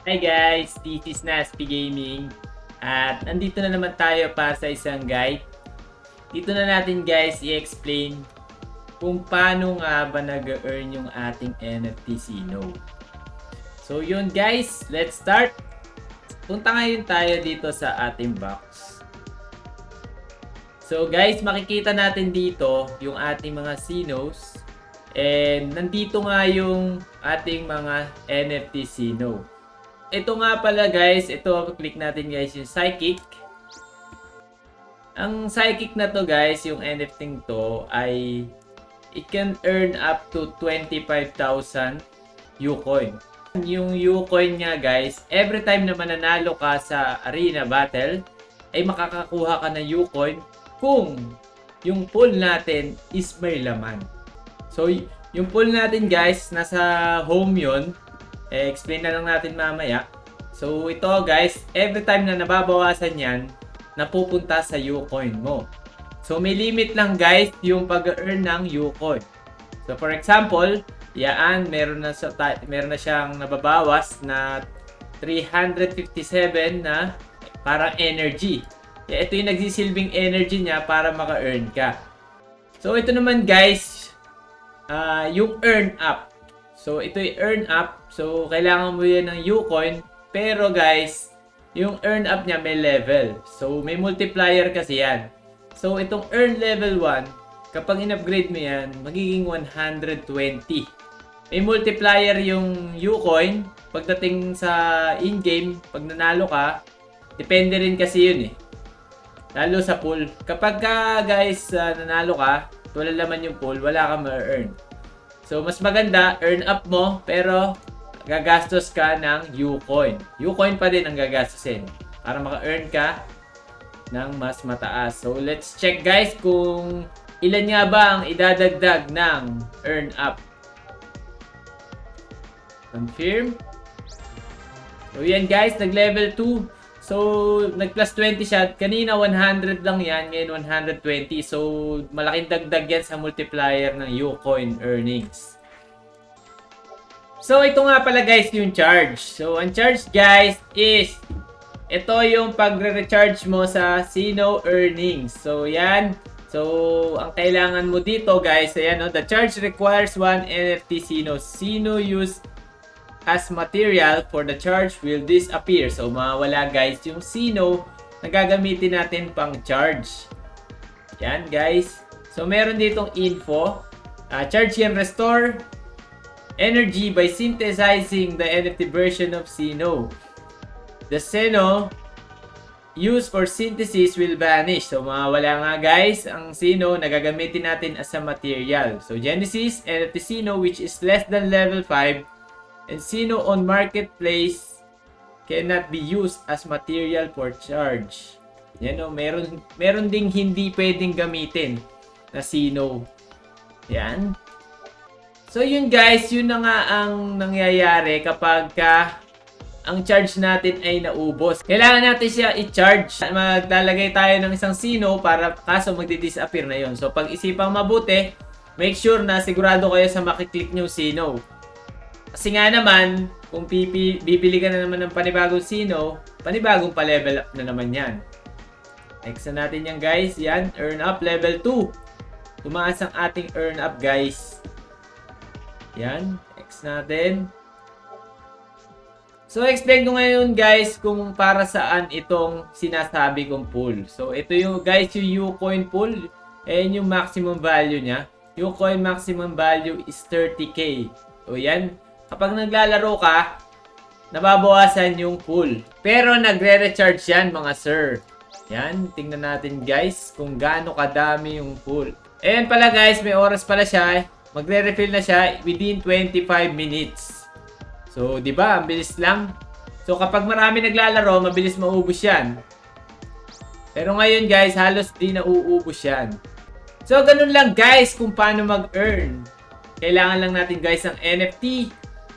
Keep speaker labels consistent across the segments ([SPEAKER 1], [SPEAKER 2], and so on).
[SPEAKER 1] Hi guys, this is Naspi Gaming at nandito na naman tayo para sa isang guide. Dito na natin guys i-explain kung paano nga ba nag-earn yung ating NFT Sino. So yun guys, let's start. Punta ngayon tayo dito sa ating box. So guys, makikita natin dito yung ating mga Sinos and nandito nga yung ating mga NFT Sino. Ito nga pala guys, ito click natin guys yung Psychic. Ang Psychic na to guys, yung NFT to ay it can earn up to 25,000 Ucoin. Yung Ucoin nga guys, every time na mananalo ka sa arena battle ay makakakuha ka ng Ucoin kung yung pool natin is may laman. So yung pool natin guys, nasa home yun. Explain na lang natin mamaya. So ito guys, every time na nababawasan yan, napupunta sa Ucoin mo. So may limit lang guys yung pag-earn ng Ucoin. So for example, yaan, meron na siyang nababawas na 357 na parang energy. Ito yung nagsisilbing energy niya para maka-earn ka. So ito naman guys, yung earn up. So, ito yung earn up. So, kailangan mo yan ng Ucoin. Pero guys, yung earn up niya may level. So, may multiplier kasi yan. So, itong earn level 1, kapag in-upgrade mo yan, magiging 120. May multiplier yung Ucoin. Pagdating sa in-game, pag nanalo ka, depende rin kasi yun eh. Lalo sa pool. Kapag ka guys, nanalo ka, wala naman yung pool, wala kang ma-earn. So, mas maganda, earn up mo, pero gagastos ka ng Ucoin. Ucoin pa din ang gagastusin para maka-earn ka ng mas mataas. So, let's check guys kung ilan nga ba ang idadagdag ng earn up. Confirm. So, yan guys, nag-level 2. So, nag-plus 20 siya. Kanina 100 lang yan. Ngayon 120. So, malaking dagdag yan sa multiplier ng Ucoin earnings. So, ito nga pala guys yung charge. So, ang charge guys is ito yung pagre-recharge mo sa Sino earnings. So, yan. So, ang kailangan mo dito guys, ayan, no? The charge requires one NFT Sino. Sino use as material for the charge will disappear. So, mawawala guys yung Sino na gagamitin natin pang charge. Yan guys. So, meron ditong info. Charge can restore energy by synthesizing the NFT version of Sino. The Sino used for synthesis will vanish. So, mawawala nga guys ang Sino na gagamitin natin as a material. So, Genesis, NFT Sino which is less than level 5 and Sino on marketplace cannot be used as material for charge. Yan o, meron ding hindi pwedeng gamitin na Sino. Yan. So yun guys, yun na nga ang nangyayari kapag ang charge natin ay naubos. Kailangan natin siya i-charge. Maglalagay tayo ng isang Sino para kaso magdi-disappear na yun. So pag-isipang mabuti, make sure na sigurado kayo sa makiklik nyo Sino. Kasi nga naman, kung bibili ka na naman ng panibagong Sino, panibagong pa-level up na naman yan. Next na natin yan guys. Yan, earn up level 2. Tumaas ang ating earn up guys. Yan, next natin. So, explain ko ngayon guys kung para saan itong sinasabi kong pool. So, ito yung guys yung Ucoin pool. Ayan yung maximum value niya. Ucoin maximum value is 30k. So, yan. Kapag naglalaro ka, nababawasan yung pool. Pero nagre-recharge yan mga sir. Yan, tingnan natin guys kung gaano kadami yung pool. Ayan pala guys, may oras pala siya. Magre-refill na siya within 25 minutes. So, di ba? Ang bilis lang. So, kapag marami naglalaro, mabilis maubos yan. Pero ngayon guys, halos di nauubos yan. So, ganun lang guys kung paano mag-earn. Kailangan lang natin guys ng NFT.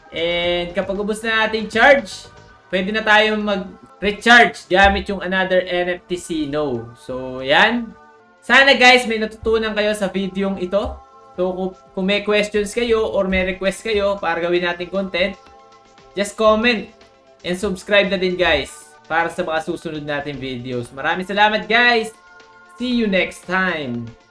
[SPEAKER 1] And kapag ubos na natin charge, pwede na tayo mag-recharge gamit yung another NFT Sino. So, yan. Sana guys, may natutunan kayo sa videong ito. So, kung may questions kayo or may request kayo para gawin natin content, just comment and subscribe na din guys para sa mga susunod natin videos. Maraming salamat guys! See you next time!